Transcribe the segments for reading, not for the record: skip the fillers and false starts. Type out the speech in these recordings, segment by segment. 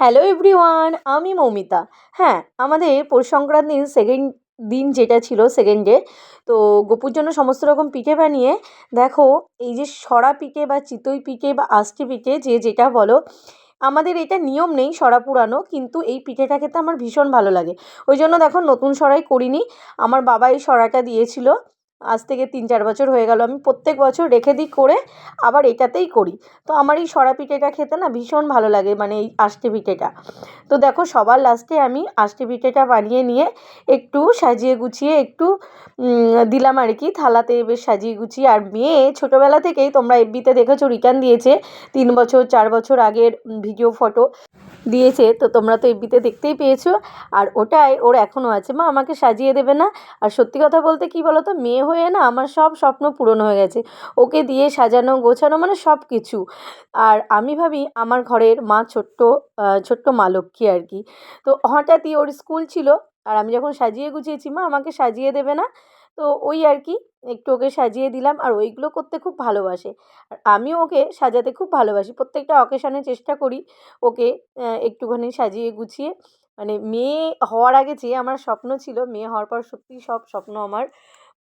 Hello everyone, আমি মৌমিতা। হ্যাঁ, আমাদের পৌষ সংক্রান্তির সেকেন্ড দিন যেটা ছিল, সেকেন্ড ডে, তো গপুর জন্য সমস্ত রকম পিঠে বানিয়ে দেখো, এই যে সরা পিঠে বা চিতই পিঠে বা আষ্টি পিঠে যে যেটা বলো, আমাদের এটা নিয়ম নেই সরা পুরানো, কিন্তু এই পিঠেটা খেতে আমার ভীষণ ভালো লাগে। ওই জন্য দেখো নতুন সরাই করিনি, আমার বাবা এই সরাটা দিয়েছিল। আজ থেকে 3-4 বছর হয়ে গেল, আমি প্রত্যেক বছর রেখে দিই করে আবার এটাতেই করি। তো আমার এই সরা পিঠেটা খেতে না ভীষণ ভালো লাগে, মানে এই আষ্টি পিঠেটা। তো দেখো সবার লাস্টে আমি আষ্টি পিঠেটা বানিয়ে নিয়ে একটু সাজিয়ে গুছিয়ে একটু দিলাম আর কি, থালাতে বেশ সাজিয়ে গুছিয়ে। আর মেয়ে ছোটোবেলা থেকেই, তোমরা এফবিতে দেখেছো, রিটার্ন দিয়েছে 3 বছর 4 বছর আগের ভিডিও ফটো দিয়েছে, তো তোমরা তো এফবিতে দেখতেই পেয়েছো। আর ওটাই ওর এখনও আছে, মা আমাকে সাজিয়ে দেবে না? আর সত্যি কথা বলতে কি বলো তো, মেয়ে হয়ে না আমার সব স্বপ্ন পূরণ হয়ে গেছে, ওকে দিয়ে সাজানো গোছানো মানে সব কিছু। আর আমি ভাবি আমার ঘরের মা ছোট্ট ছোট্ট মা লক্ষ্মী আর কি। তো হঠাৎই ওর স্কুল ছিল, আর আমি যখন সাজিয়ে গুছিয়েছি, মা আমাকে সাজিয়ে দেবে না? তো ওই আর কি, একটু ওকে সাজিয়ে দিলাম। আর ওইগুলো করতে খুব ভালোবাসে, আর আমিও ওকে সাজাতে খুব ভালোবাসি। প্রত্যেকটা অকেশনে চেষ্টা করি ওকে একটুখানি সাজিয়ে গুছিয়ে, মানে মেয়ে হওয়ার আগে যে আমার স্বপ্ন ছিল, মেয়ে হওয়ার পর সত্যিই সব স্বপ্ন আমার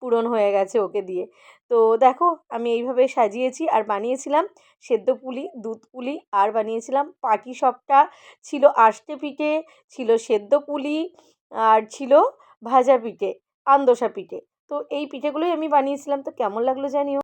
পূরণ হয়ে গেছে ওকে দিয়ে। তো দেখো আমি এইভাবে সাজিয়েছি, আর বানিয়েছিলাম সেদ্ধ পুলি, দুধ পুলি, আর বানিয়েছিলাম পাটিসাপটা, ছিল আষ্টে পিঠে, ছিল সেদ্ধ পুলি, আর ছিল ভাজা পিঠে, আন্দোসা পিঠে। তো এই পিঠেগুলোই আমি বানিয়েছিলাম। তো কেমন লাগলো জানিও।